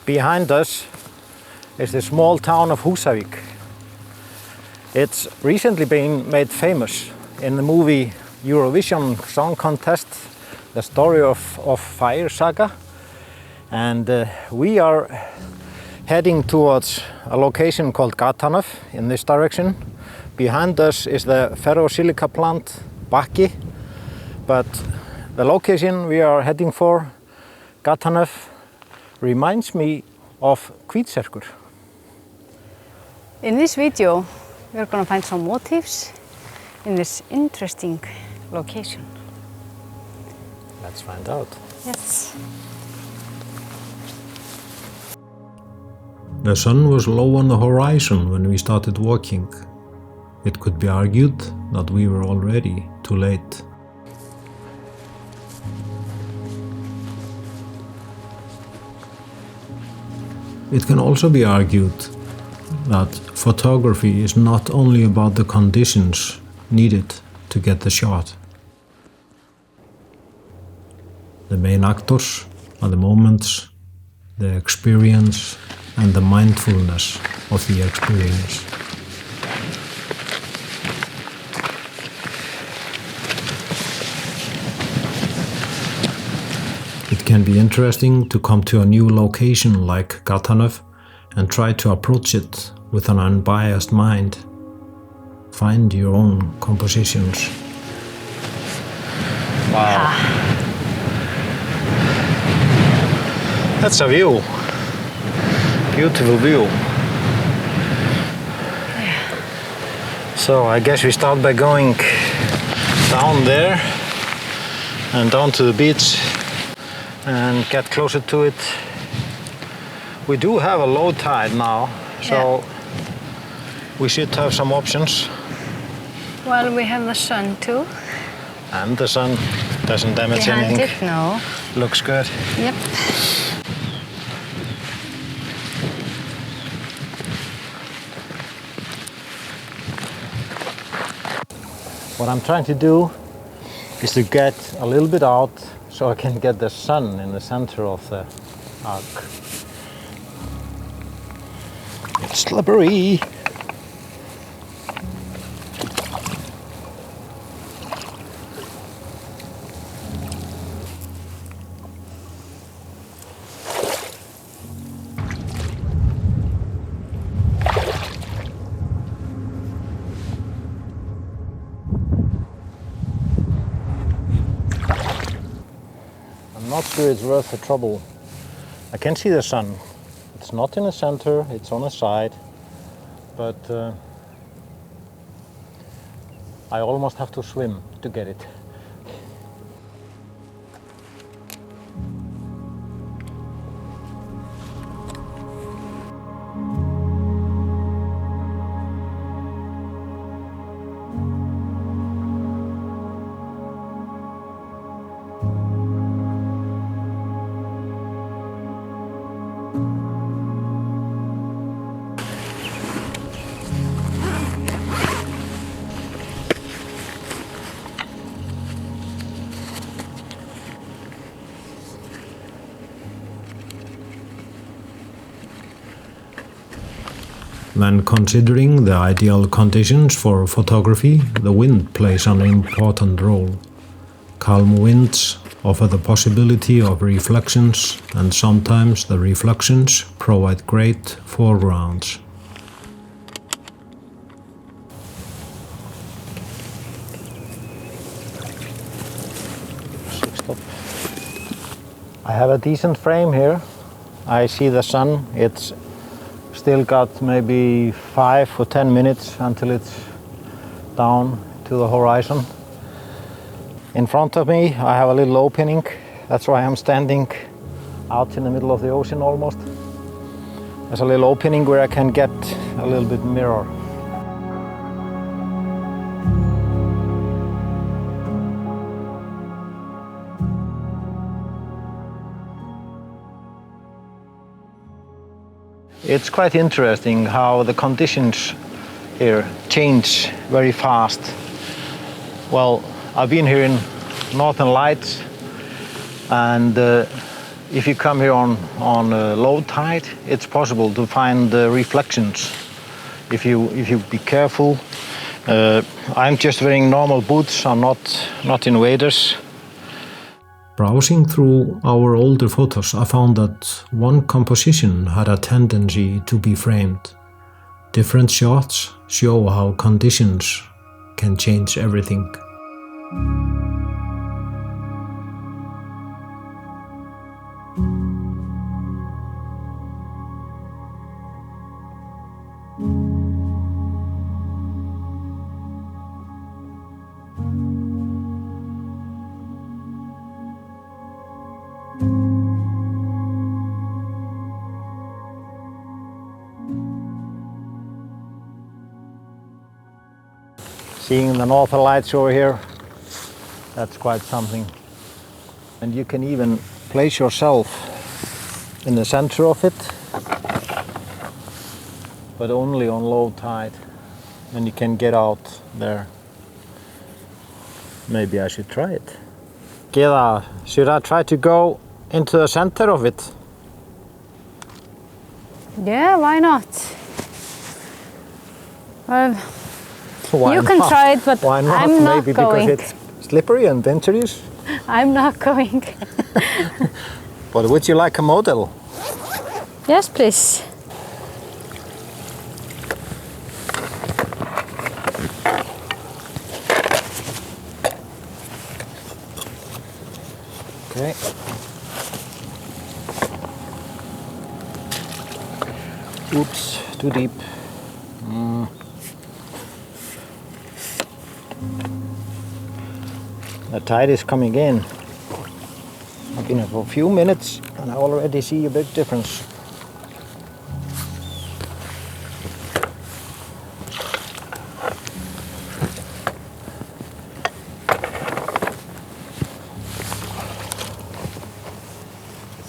Behind us is the small town of Húsavík. It's recently been made famous in the movie Eurovision Song Contest, the story of Fire Saga. And we are heading towards a location called Gatanöf in this direction. Behind us is the ferrosilica plant, Bakki. But the location we are heading for, Gatanöf, reminds me of Hvítserkur. In this video, we're going to find some motifs in this interesting location. Let's find out. Yes. The sun was low on the horizon when we started walking. It could be argued that we were already too late. It can also be argued that photography is not only about the conditions needed to get the shot. The main actors are the moments, the experience, and the mindfulness of the experience. It can be interesting to come to a new location like Gatanöf and try to approach it with an unbiased mind. Find your own compositions. Wow. That's a view. Beautiful view. So I guess we start by going down there and down to the beach and get closer to it. We do have a low tide now, so we should have some options. Well, we have the sun too. And the sun doesn't damage Behind anything. it, no. Looks good. Yep. What I'm trying to do is to get a little bit out so I can get the sun in the center of the arc. It's slippery. I'm not sure it's worth the trouble. I can see the sun. It's not in the center, it's on the side, but I almost have to swim to get it. When considering the ideal conditions for photography, the wind plays an important role. Calm winds offer the possibility of reflections, and sometimes the reflections provide great foregrounds. Stop. I have a decent frame here. I see the sun. It's still got maybe 5 or 10 minutes until it's down to the horizon. In front of me I have a little opening. That's why I'm standing out in the middle of the ocean almost. There's a little opening where I can get a little bit mirror. It's quite interesting how the conditions here change very fast. Well, I've been here in Northern Lights and if you come here on low tide, it's possible to find the reflections. If you be careful. I'm just wearing normal boots. I'm not in waders. Browsing through our older photos, I found that one composition had a tendency to be framed. Different shots show how conditions can change everything. Seeing the northern lights over here, that's quite something. And you can even place yourself in the center of it, but only on low tide. And you can get out there. Maybe I should try it. Geda, should I try to go into the center of it? Yeah, why not? Well, Why you can not? try it, but Why not? I'm not Maybe going. because it's slippery and dangerous. I'm not going. But would you like a model? Yes, please. Okay. Oops, too deep. The tide is coming in. I've been here for a few minutes and I already see a big difference.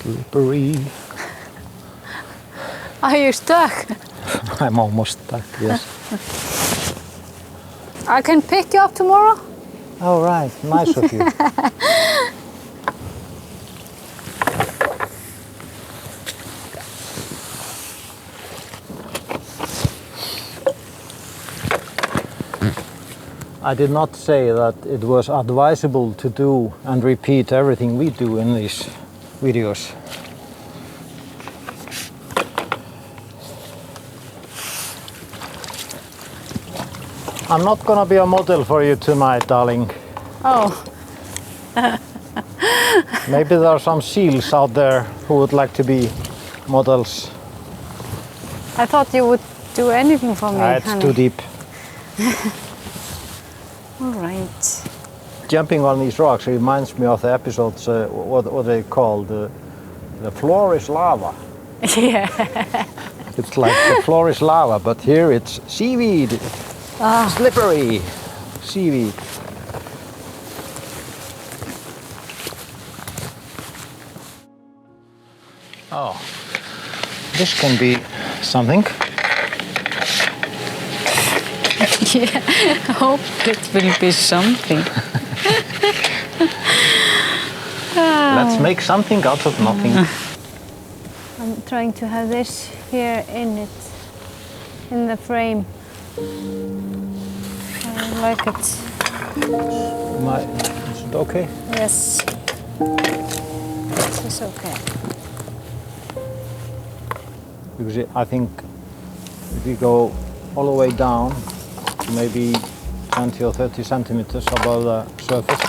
Slippery. Are you stuck? I'm almost stuck, yes. I can pick you up tomorrow? All right, nice of you. I did not say that it was advisable to do and repeat everything we do in these videos. I'm not gonna be a model for you tonight, darling. Oh, Maybe there are some seals out there who would like to be models. I thought you would do anything for me, It's honey. too deep. All right. Jumping on these rocks reminds me of the episodes, what they call the floor is lava. Yeah. It's like the floor is lava, but here it's seaweed. Slippery seaweed. Oh, this can be something. Yeah, I hope it will be something. Let's make something out of nothing. I'm trying to have this here in it, in the frame. I like it. Is it okay? Yes. This is okay. Because I think if you go all the way down, maybe 20 or 30 centimeters above the surface,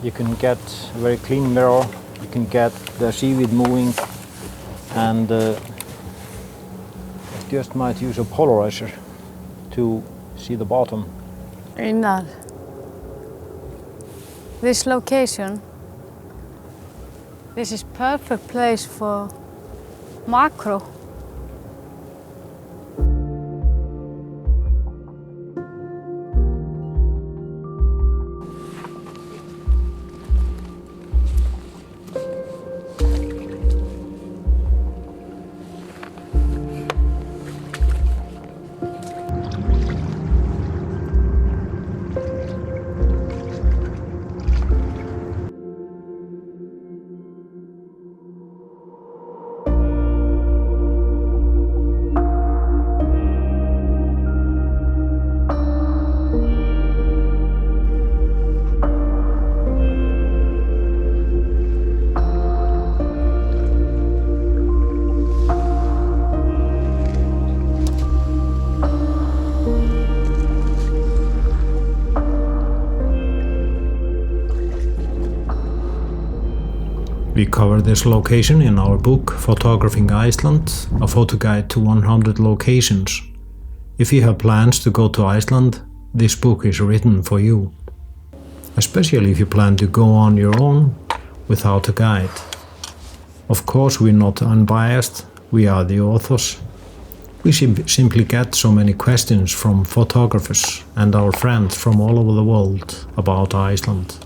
you can get a very clean mirror. You can get the seaweed moving, and just might use a polarizer to see the bottom. Einar, this location, this is perfect place for macro. We cover this location in our book Photographing Iceland, a photo guide to 100 locations. If you have plans to go to Iceland, this book is written for you. Especially if you plan to go on your own without a guide. Of course, we're not unbiased, we are the authors. We simply get so many questions from photographers and our friends from all over the world about Iceland.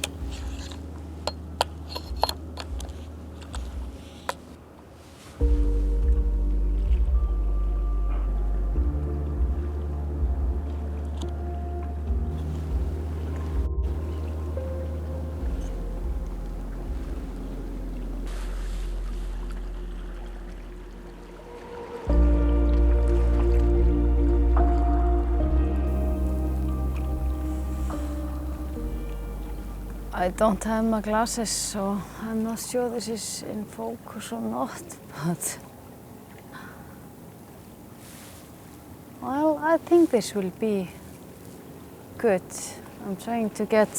I don't have my glasses, so I'm not sure this is in focus or not, but well, I think this will be good. I'm trying to get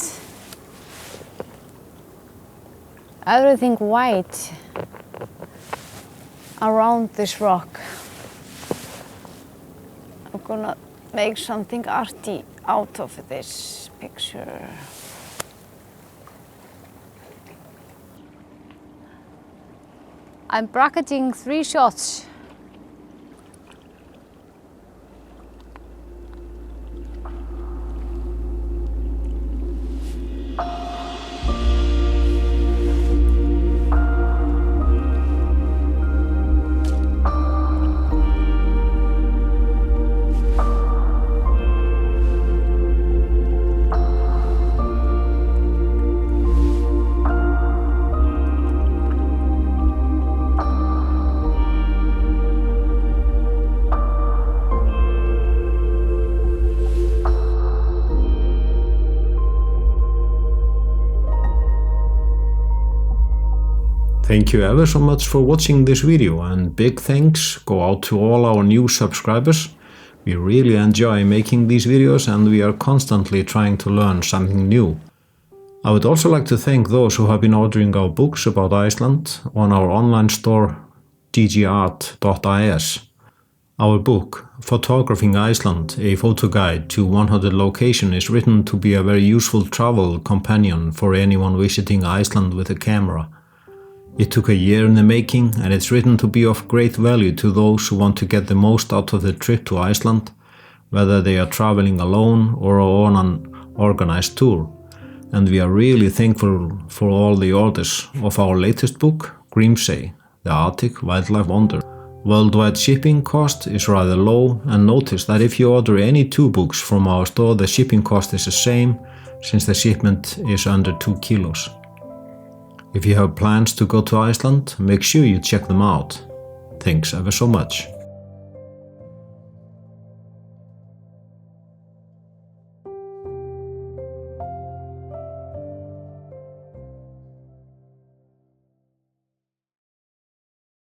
everything white around this rock. I'm gonna make something arty out of this picture. I'm bracketing 3 shots. Thank you ever so much for watching this video, and big thanks go out to all our new subscribers. We really enjoy making these videos and we are constantly trying to learn something new. I would also like to thank those who have been ordering our books about Iceland on our online store ggart.is. Our book, Photographing Iceland, a photo guide to 100 locations, is written to be a very useful travel companion for anyone visiting Iceland with a camera. It took a year in the making, and it's written to be of great value to those who want to get the most out of the trip to Iceland, whether they are traveling alone or on an organized tour. And we are really thankful for all the orders of our latest book, Grimsey, the Arctic Wildlife Wonder. Worldwide shipping cost is rather low, and notice that if you order any 2 books from our store, the shipping cost is the same, since the shipment is under 2 kilos. If you have plans to go to Iceland, make sure you check them out. Thanks ever so much.